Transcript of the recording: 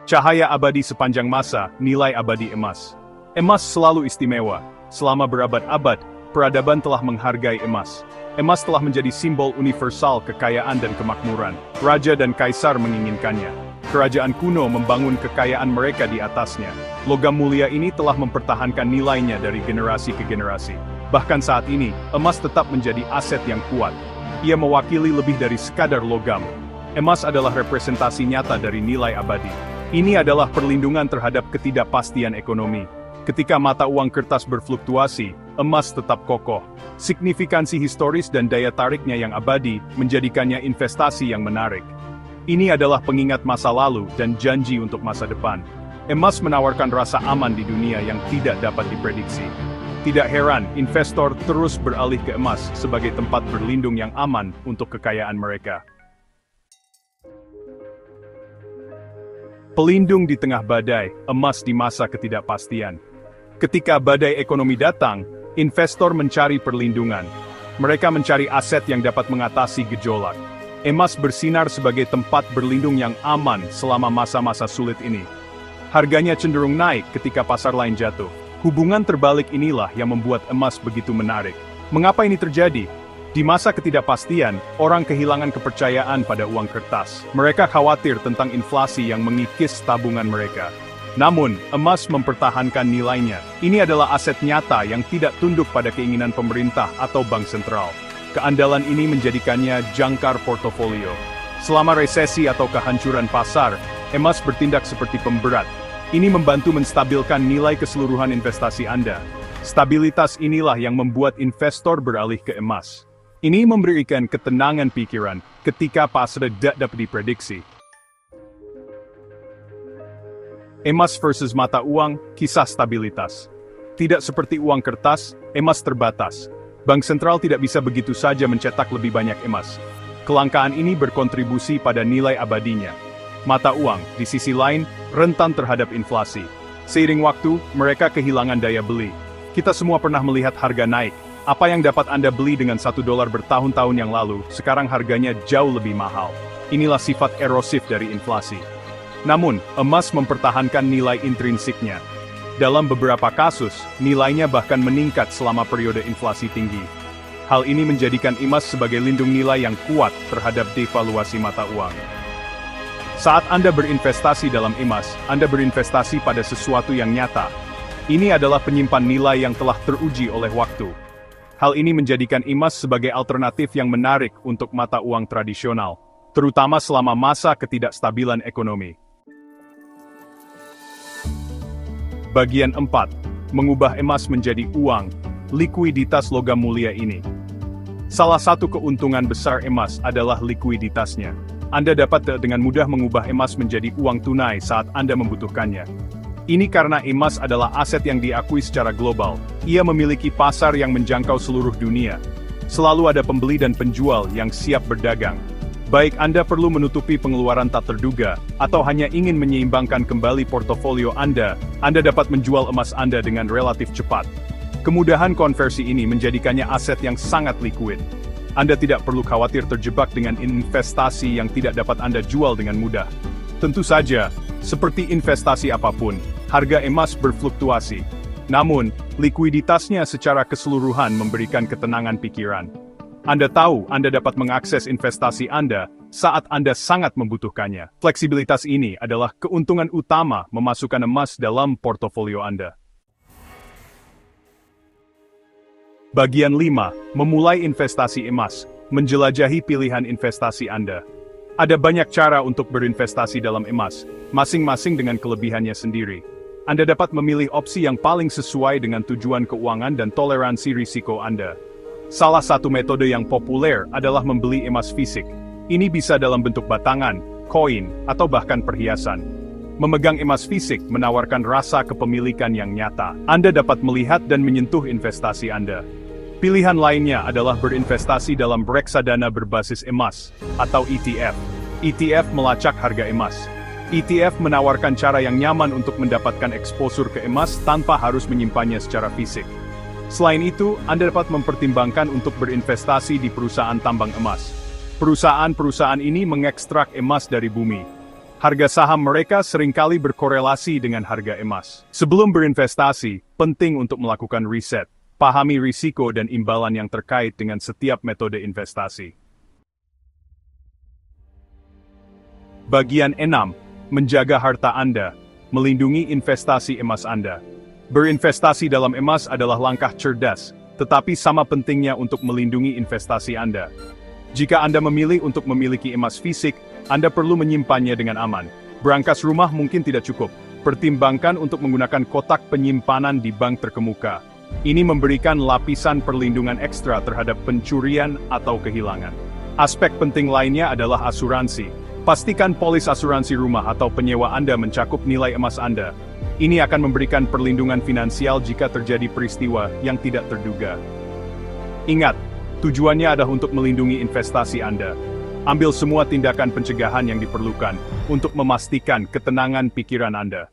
Cahaya abadi sepanjang masa, nilai abadi emas. Emas selalu istimewa. Selama berabad-abad, peradaban telah menghargai emas. Emas telah menjadi simbol universal kekayaan dan kemakmuran. Raja dan kaisar menginginkannya. Kerajaan kuno membangun kekayaan mereka di atasnya. Logam mulia ini telah mempertahankan nilainya dari generasi ke generasi. Bahkan saat ini, emas tetap menjadi aset yang kuat. Ia mewakili lebih dari sekadar logam. Emas adalah representasi nyata dari nilai abadi. Ini adalah perlindungan terhadap ketidakpastian ekonomi. Ketika mata uang kertas berfluktuasi, emas tetap kokoh. Signifikansi historis dan daya tariknya yang abadi menjadikannya investasi yang menarik. Ini adalah pengingat masa lalu dan janji untuk masa depan. Emas menawarkan rasa aman di dunia yang tidak dapat diprediksi. Tidak heran, investor terus beralih ke emas sebagai tempat berlindung yang aman untuk kekayaan mereka. Pelindung di tengah badai, emas di masa ketidakpastian. Ketika badai ekonomi datang, investor mencari perlindungan. Mereka mencari aset yang dapat mengatasi gejolak. Emas bersinar sebagai tempat berlindung yang aman selama masa-masa sulit ini. Harganya cenderung naik ketika pasar lain jatuh. Hubungan terbalik inilah yang membuat emas begitu menarik. Mengapa ini terjadi? Di masa ketidakpastian, orang kehilangan kepercayaan pada uang kertas. Mereka khawatir tentang inflasi yang mengikis tabungan mereka. Namun, emas mempertahankan nilainya. Ini adalah aset nyata yang tidak tunduk pada keinginan pemerintah atau bank sentral. Keandalan ini menjadikannya jangkar portofolio. Selama resesi atau kehancuran pasar, emas bertindak seperti pemberat. Ini membantu menstabilkan nilai keseluruhan investasi Anda. Stabilitas inilah yang membuat investor beralih ke emas. Ini memberikan ketenangan pikiran ketika pasar tidak dapat diprediksi. Emas versus mata uang, kisah stabilitas. Tidak seperti uang kertas, emas terbatas. Bank sentral tidak bisa begitu saja mencetak lebih banyak emas. Kelangkaan ini berkontribusi pada nilai abadinya. Mata uang, di sisi lain, rentan terhadap inflasi. Seiring waktu, mereka kehilangan daya beli. Kita semua pernah melihat harga naik. Apa yang dapat Anda beli dengan $1 bertahun-tahun yang lalu, sekarang harganya jauh lebih mahal. Inilah sifat erosif dari inflasi. Namun, emas mempertahankan nilai intrinsiknya. Dalam beberapa kasus, nilainya bahkan meningkat selama periode inflasi tinggi. Hal ini menjadikan emas sebagai lindung nilai yang kuat terhadap devaluasi mata uang. Saat Anda berinvestasi dalam emas, Anda berinvestasi pada sesuatu yang nyata. Ini adalah penyimpan nilai yang telah teruji oleh waktu. Hal ini menjadikan emas sebagai alternatif yang menarik untuk mata uang tradisional, terutama selama masa ketidakstabilan ekonomi. Bagian 4. Mengubah emas menjadi uang, likuiditas logam mulia ini. Salah satu keuntungan besar emas adalah likuiditasnya. Anda dapat dengan mudah mengubah emas menjadi uang tunai saat Anda membutuhkannya. Ini karena emas adalah aset yang diakui secara global. Ia memiliki pasar yang menjangkau seluruh dunia. Selalu ada pembeli dan penjual yang siap berdagang. Baik Anda perlu menutupi pengeluaran tak terduga, atau hanya ingin menyeimbangkan kembali portofolio Anda dapat menjual emas Anda dengan relatif cepat. Kemudahan konversi ini menjadikannya aset yang sangat liquid. Anda tidak perlu khawatir terjebak dengan investasi yang tidak dapat Anda jual dengan mudah. Tentu saja, seperti investasi apapun, harga emas berfluktuasi. Namun, likuiditasnya secara keseluruhan memberikan ketenangan pikiran. Anda tahu Anda dapat mengakses investasi Anda saat Anda sangat membutuhkannya. Fleksibilitas ini adalah keuntungan utama memasukkan emas dalam portofolio Anda. Bagian 5. Memulai investasi emas. Menjelajahi pilihan investasi Anda. Ada banyak cara untuk berinvestasi dalam emas, masing-masing dengan kelebihannya sendiri. Anda dapat memilih opsi yang paling sesuai dengan tujuan keuangan dan toleransi risiko Anda. Salah satu metode yang populer adalah membeli emas fisik. Ini bisa dalam bentuk batangan, koin, atau bahkan perhiasan. Memegang emas fisik menawarkan rasa kepemilikan yang nyata. Anda dapat melihat dan menyentuh investasi Anda. Pilihan lainnya adalah berinvestasi dalam reksadana berbasis emas, atau ETF. ETF melacak harga emas. ETF menawarkan cara yang nyaman untuk mendapatkan eksposur ke emas tanpa harus menyimpannya secara fisik. Selain itu, Anda dapat mempertimbangkan untuk berinvestasi di perusahaan tambang emas. Perusahaan-perusahaan ini mengekstrak emas dari bumi. Harga saham mereka seringkali berkorelasi dengan harga emas. Sebelum berinvestasi, penting untuk melakukan riset, pahami risiko dan imbalan yang terkait dengan setiap metode investasi. Bagian 6. Menjaga harta Anda, melindungi investasi emas Anda. Berinvestasi dalam emas adalah langkah cerdas, tetapi sama pentingnya untuk melindungi investasi Anda. Jika Anda memilih untuk memiliki emas fisik, Anda perlu menyimpannya dengan aman. Berangkas rumah mungkin tidak cukup. Pertimbangkan untuk menggunakan kotak penyimpanan di bank terkemuka. Ini memberikan lapisan perlindungan ekstra terhadap pencurian atau kehilangan. Aspek penting lainnya adalah asuransi. Pastikan polis asuransi rumah atau penyewa Anda mencakup nilai emas Anda. Ini akan memberikan perlindungan finansial jika terjadi peristiwa yang tidak terduga. Ingat, tujuannya adalah untuk melindungi investasi Anda. Ambil semua tindakan pencegahan yang diperlukan untuk memastikan ketenangan pikiran Anda.